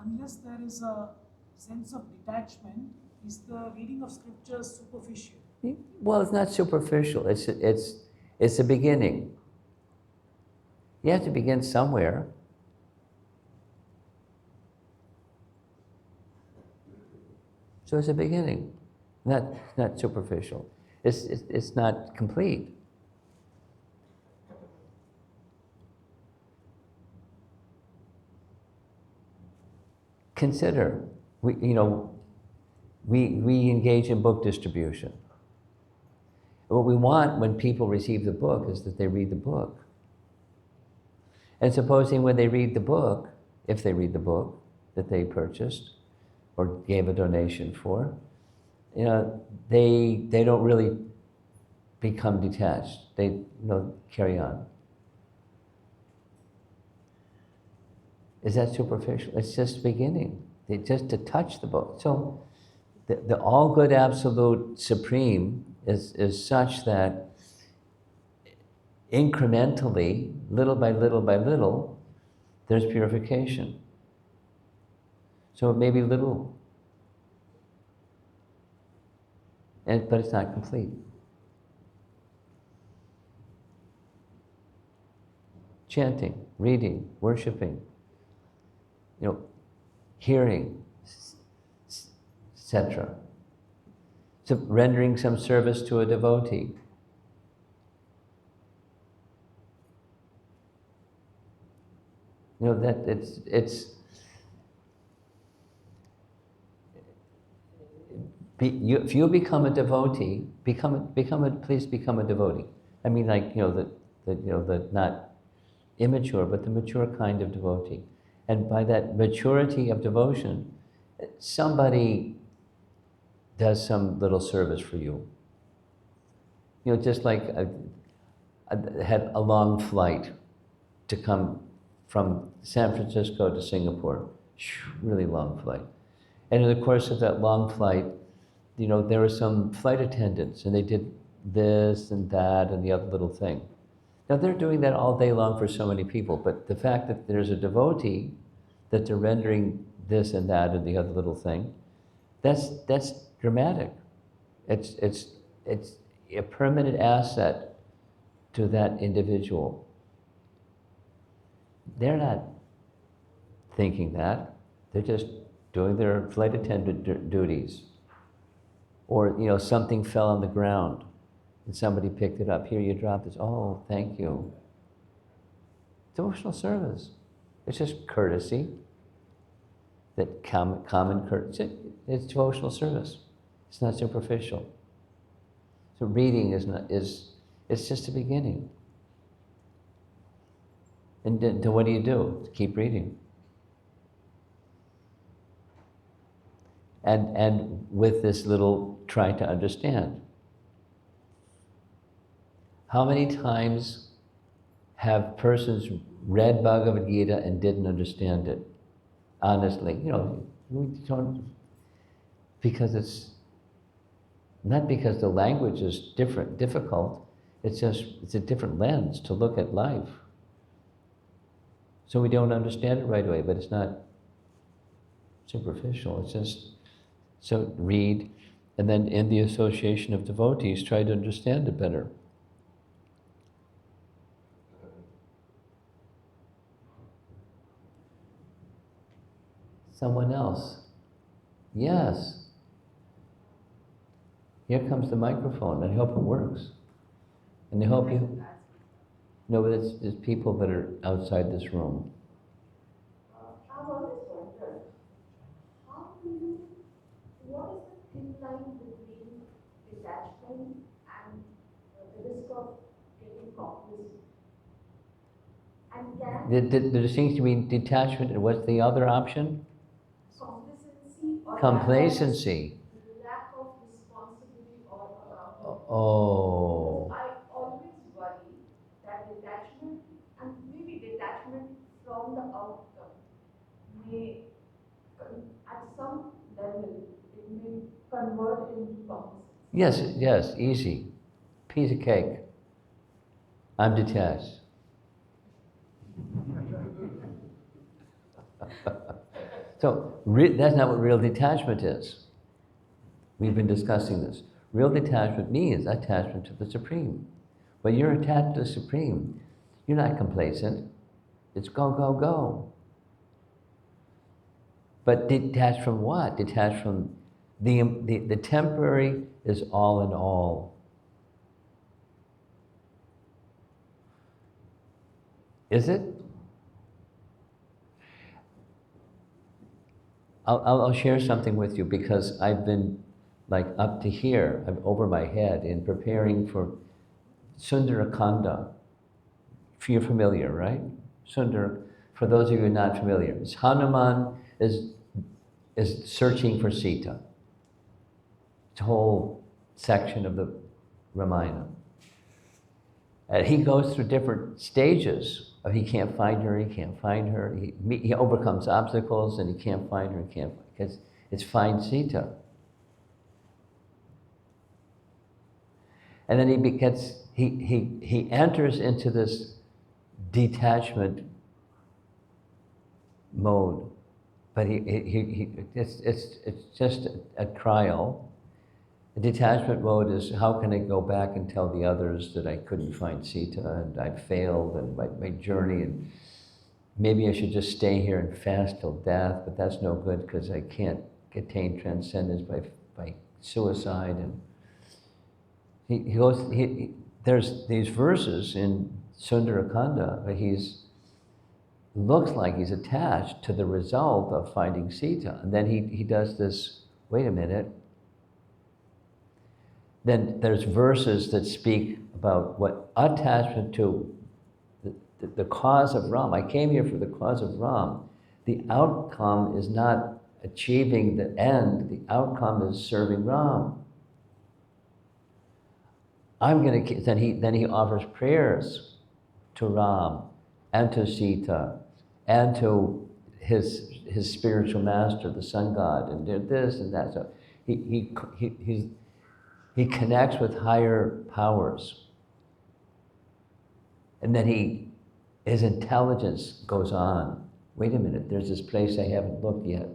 Speaker 3: Unless there is a sense of detachment, is the reading of scriptures superficial?
Speaker 1: Well, it's not superficial. It's a beginning. You have to begin somewhere. So it's a beginning, not superficial. It's not complete. Consider, we engage in book distribution. What we want when people receive the book is that they read the book. And supposing when they read the book, if they read the book that they purchased or gave a donation for, they don't really become detached. They carry on. Is that superficial? It's just beginning. Just to touch the book. So the all good absolute supreme is such that incrementally, little by little by little, there's purification. So it may be little, but it's not complete. Chanting, reading, worshiping, hearing, etc. So rendering some service to a devotee. That if you become a devotee, please become a devotee. I mean, like the not immature, but the mature kind of devotee. And by that maturity of devotion, somebody does some little service for you. Just like I had a long flight to come from San Francisco to Singapore, really long flight. And in the course of that long flight, there were some flight attendants, and they did this and that and the other little thing. Now they're doing that all day long for so many people, but the fact that there's a devotee that they're rendering this and that and the other little thing, that's dramatic. It's a permanent asset to that individual. They're not thinking that. They're just doing their flight attendant duties. Or, something fell on the ground and somebody picked it up. Here, you dropped this. Oh, thank you. Devotional service. It's just courtesy. That common courtesy. It's devotional service. It's not superficial. So reading it's just a beginning. And then what do? Keep reading. And with this little trying to understand. How many times have persons read Bhagavad Gita and didn't understand it? Honestly, we don't, because it's not because the language is difficult, it's a different lens to look at life. So we don't understand it right away, but it's not superficial. It's just, so read, and then in the association of devotees, try to understand it better. Someone else. Yes. Here comes the microphone. I hope it works. And I hope you... No, but it's people that are outside this room.
Speaker 4: I've always wondered, what is the thin line between detachment and the risk of getting complacent? And can
Speaker 1: The distinction between detachment and what's the other option?
Speaker 4: complacency or
Speaker 1: Complacency.
Speaker 4: lack of responsibility or accountability?
Speaker 1: Oh.
Speaker 4: I always worry that detachment, and maybe detachment from the outcome, may, at some level, it may convert into complacency.
Speaker 1: Yes, easy. Piece of cake. I'm detached. So, that's not what real detachment is. We've been discussing this. Real detachment means attachment to the Supreme. When you're attached to the Supreme, you're not complacent. It's go, go, go. But detached from what? Detached from the temporary is all in all. Is it? I'll share something with you because I've been like up to here, I'm over my head in preparing for Sundarakanda. If you're familiar, right? Sundar, for those of you who are not familiar, it's Hanuman is searching for Sita. It's a whole section of the Ramayana. And he goes through different stages. He can't find her, he can't find her. He overcomes obstacles and he can't find her, because it's find Sita. And then he enters into this detachment mode. But it's just a trial. The detachment mode is, how can I go back and tell the others that I couldn't find Sita and I failed and my journey, and maybe I should just stay here and fast till death, but that's no good because I can't attain transcendence by suicide. And there's these verses in Sundarakanda where looks like he's attached to the result of finding Sita. And then he does this, wait a minute. Then there's verses that speak about what attachment to the cause of Ram. I came here for the cause of Ram. The outcome is not achieving the end. The outcome is serving Ram. Then he offers prayers to Ram and to Sita and to his spiritual master, the sun god, and did this and that. So he connects with higher powers. And then his intelligence goes on. Wait a minute, there's this place I haven't looked yet.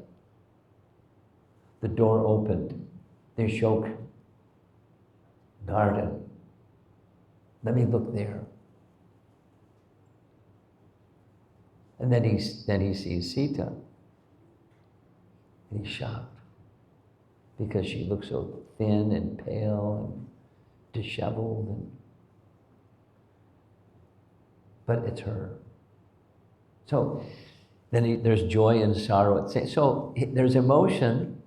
Speaker 1: The door opened. The Ashok garden. Let me look there. And then he sees Sita. And he's shocked because she looks so thin and pale and disheveled. But it's her. So then there's joy and sorrow. So there's emotion,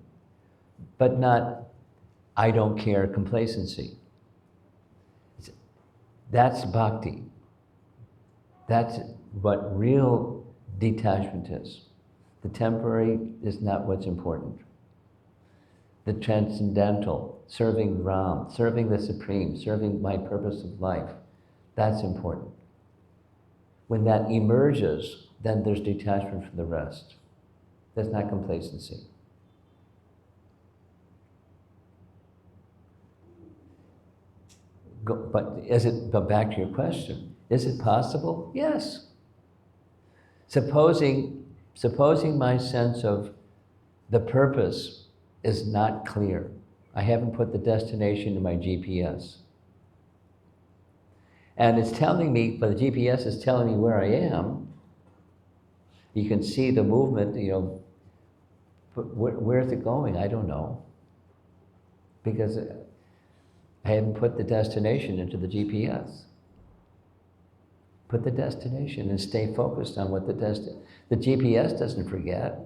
Speaker 1: but not I don't care complacency. That's bhakti. That's what real detachment is. The temporary is not what's important. The transcendental, serving Ram, serving the Supreme, serving my purpose of life, that's important. When that emerges, then there's detachment from the rest. That's not complacency. But back to your question, is it possible? Yes. Supposing my sense of the purpose is not clear. I haven't put the destination in my GPS. And it's telling me, but the GPS is telling me where I am. You can see the movement, but where's it going? I don't know. Because I haven't put the destination into the GPS. Put the destination and stay focused on what the GPS doesn't forget.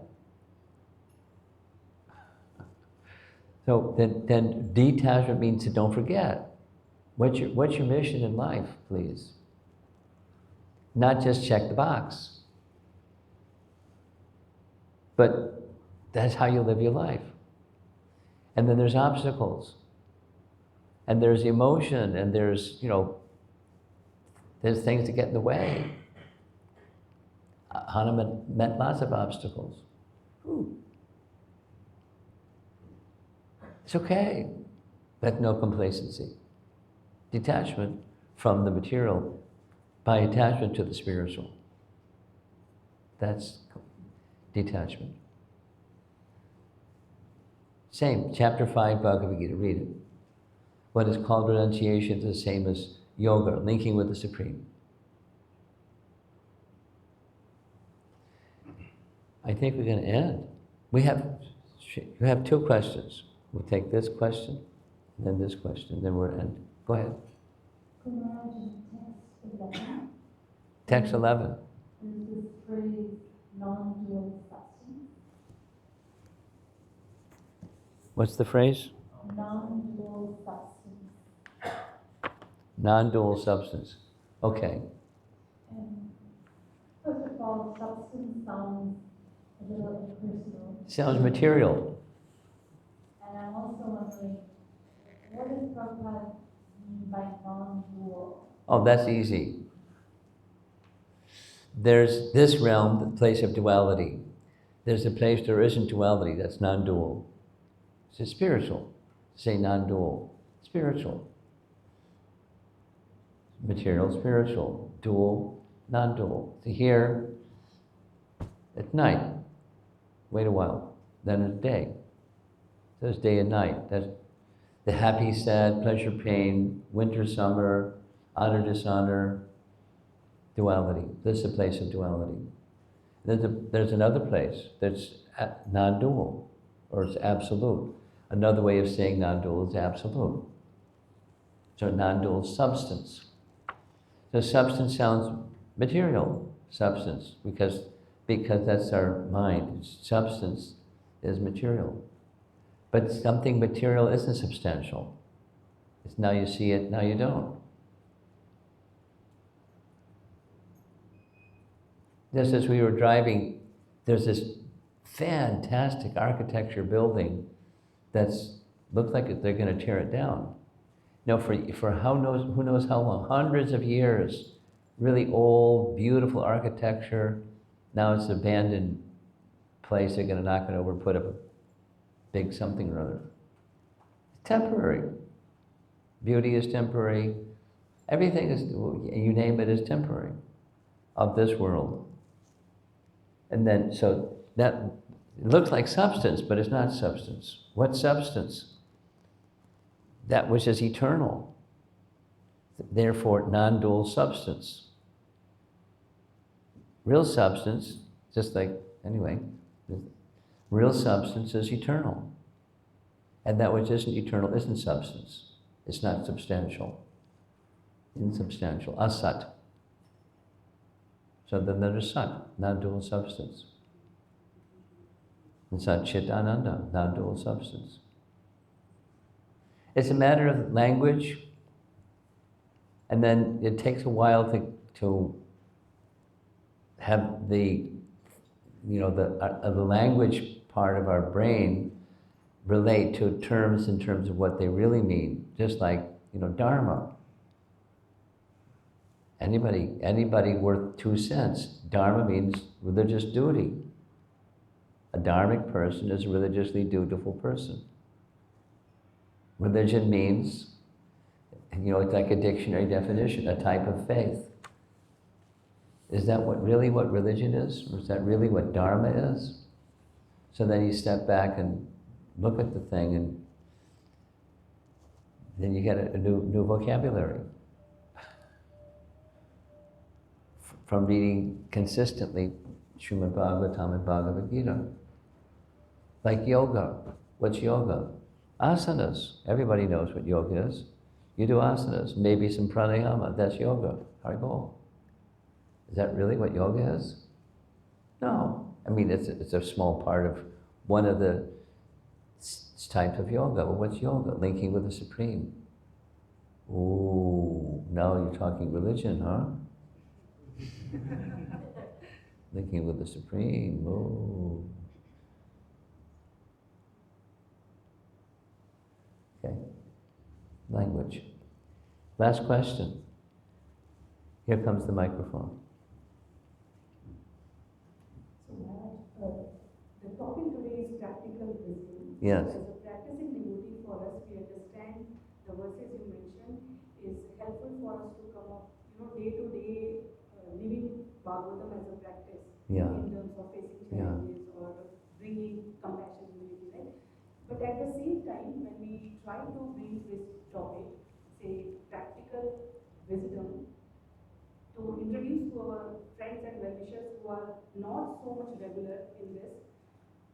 Speaker 1: So then detachment means to don't forget. What's your mission in life, please? Not just check the box. But that's how you live your life. And then there's obstacles. And there's emotion, and there's things that get in the way. Hanuman met lots of obstacles. Ooh. It's okay, but no complacency. Detachment from the material by attachment to the spiritual. That's detachment. Same, chapter 5, Bhagavad Gita, read it. What is called renunciation is the same as yoga, linking with the Supreme. I think we're going to end. We have 2 questions. We'll take this question, and then this question, then we'll end. Go ahead. Text 11.
Speaker 5: There's this phrase, non-dual substance.
Speaker 1: What's the phrase?
Speaker 5: Non-dual substance.
Speaker 1: Non-dual substance. Okay.
Speaker 5: And first of all, substance sounds a little impersonal.
Speaker 1: Sounds material.
Speaker 5: And I'm also wondering, what does Prabhupada mean by non-dual?
Speaker 1: Oh, that's easy. There's this realm, the place of duality. There's a place there isn't duality, that's non-dual. It's spiritual. Say non-dual. Spiritual. Material, spiritual. Dual, non-dual. So here, at night, wait a while, then it's day. So it's day and night. That's the happy, sad, pleasure, pain, winter, summer, honor, dishonor, duality. This is a place of duality. There's another place that's non-dual, or it's absolute. Another way of saying non-dual is absolute. So non-dual substance. So substance sounds material, substance, because that's our mind. Substance is material. But something material isn't substantial. It's now you see it, now you don't. Just as we were driving, there's this fantastic architecture building that's looks like they're going to tear it down. Now, for who knows how long, hundreds of years, really old, beautiful architecture. Now it's an abandoned place. They're going to knock it over and put up a big something or other. It's temporary. Beauty is temporary. Everything is, you name it, is temporary of this world. And then, so that it looks like substance, but it's not substance. What substance? That which is eternal. Therefore, non-dual substance. Real substance, just like, anyway, real substance is eternal. And that which isn't eternal isn't substance. It's not substantial. Insubstantial. Asat. So then there's Sat, non-dual substance. And Sat Chit Ananda, non-dual substance. It's a matter of language, and then it takes a while to have the language part of our brain relate to terms in terms of what they really mean. Just like, Dharma. Anybody worth 2 cents. Dharma means religious duty. A dharmic person is a religiously dutiful person. Religion means, it's like a dictionary definition, a type of faith. Is that really what religion is? Or is that really what Dharma is? So then you step back and look at the thing, and then you get a new vocabulary from reading consistently Srimad Bhagavatam and Bhagavad Gita. Like yoga. What's yoga? Asanas. Everybody knows what yoga is. You do asanas, maybe some pranayama, that's yoga. Haribol. Is that really what yoga is? No. I mean, it's a small part of one of the types of yoga. Well, what's yoga? Linking with the Supreme. Ooh, now you're talking religion, huh? Linking with the Supreme. Ooh. Okay. Language. Last question. Here comes the microphone.
Speaker 4: So, the topic today is practical wisdom.
Speaker 1: Yes.
Speaker 4: So, as a practicing devotee, for us, we understand the verses you mentioned is helpful for us to come up, day to day living Bhagavatam as a practice.
Speaker 1: Yeah.
Speaker 4: In terms of facing challenges or bringing compassion, unity, right? But at the same time, when we try to bring this topic, say practical wisdom, to introduce to our friends and well-wishers who are not so much regular in this,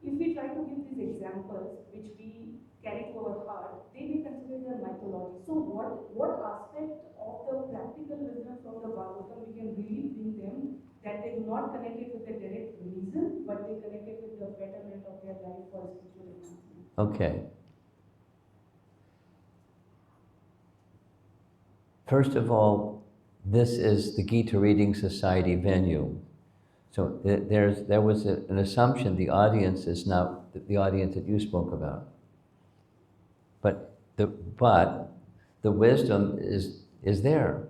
Speaker 4: if we try to give these examples which we carry to our heart, they may consider their mythology. So what aspect of the practical wisdom from the Bhagavatam we can really bring them that they do not connect it with a direct reason, but they connect it with the betterment of their life for spiritual enhancement?
Speaker 1: Okay. First of all, this is the Gita Reading Society venue. So there was an assumption the audience is not the audience that you spoke about. But the wisdom is there.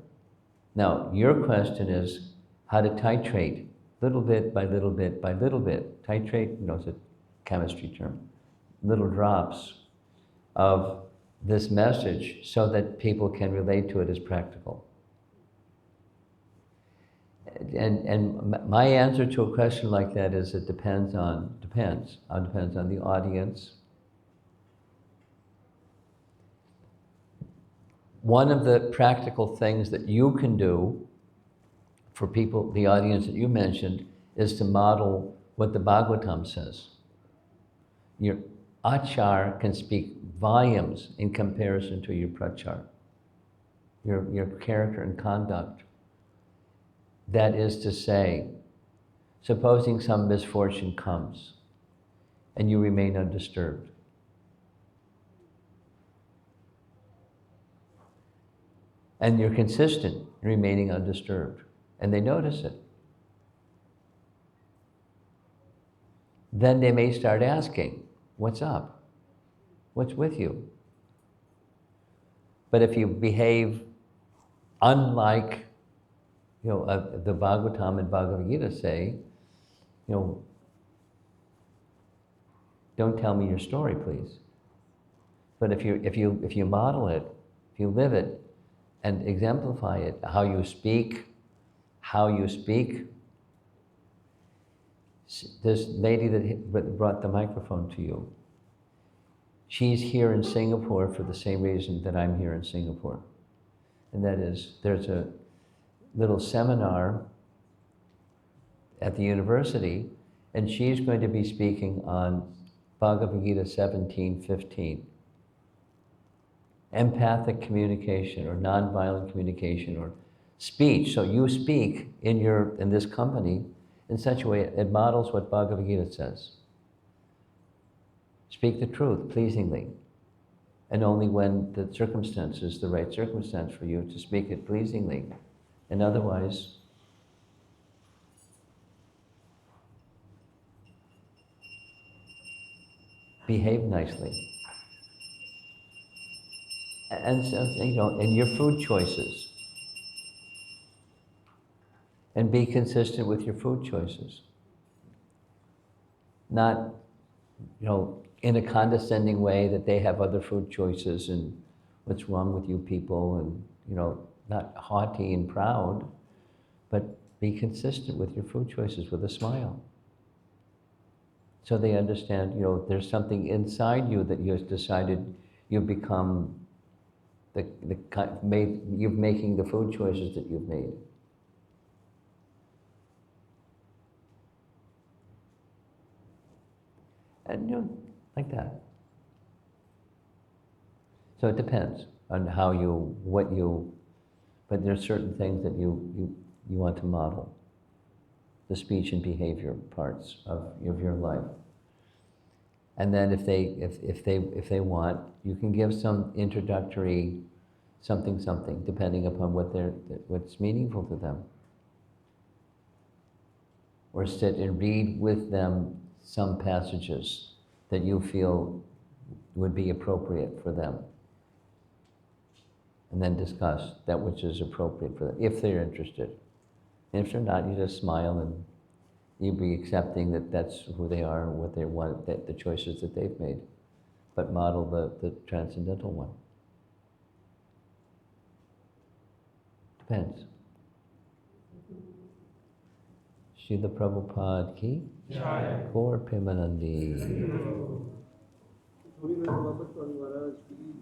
Speaker 1: Now, your question is how to titrate, little bit by little bit by little bit. Titrate, it's a chemistry term. Little drops of this message so that people can relate to it as practical. And my answer to a question like that is it depends on the audience. One of the practical things that you can do for people, the audience that you mentioned, is to model what the Bhagavatam says. Your achar can speak volumes in comparison to your prachar, your character and conduct. That is to say, supposing some misfortune comes and you remain undisturbed. And you're consistent in remaining undisturbed. And they notice it. Then they may start asking, what's up? What's with you? But if you behave unlike the Bhagavatam and Bhagavad Gita say, don't tell me your story, please. But if you model it, if you live it, and exemplify it, how you speak. This lady that brought the microphone to you, she's here in Singapore for the same reason that I'm here in Singapore. And that is, there's a little seminar at the university, and she's going to be speaking on Bhagavad Gita 17:15. Empathic communication or nonviolent communication or speech. So you speak in this company in such a way it models what Bhagavad Gita says. Speak the truth pleasingly, and only when the circumstance is the right circumstance for you to speak it pleasingly. And otherwise, behave nicely. And so, in your food choices. And be consistent with your food choices. Not, in a condescending way that they have other food choices and what's wrong with you people, and, not haughty and proud, but Be consistent with your food choices with a smile. So they understand, there's something inside you that you've decided you've become you're making the food choices that you've made. And like that. So it depends on but there's certain things that you want to model. The speech and behavior parts of your life. And then if they want, you can give some introductory something, depending upon what's meaningful to them. Or sit and read with them some passages that you feel would be appropriate for them. And then discuss that which is appropriate for them, if they're interested. And if they're not, you just smile and you be accepting that that's who they are and what they want, the choices that they've made. But model the transcendental one. Depends. Srila Prabhupada ki
Speaker 2: Jai.
Speaker 1: Gaur Premanandi.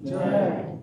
Speaker 2: Jai.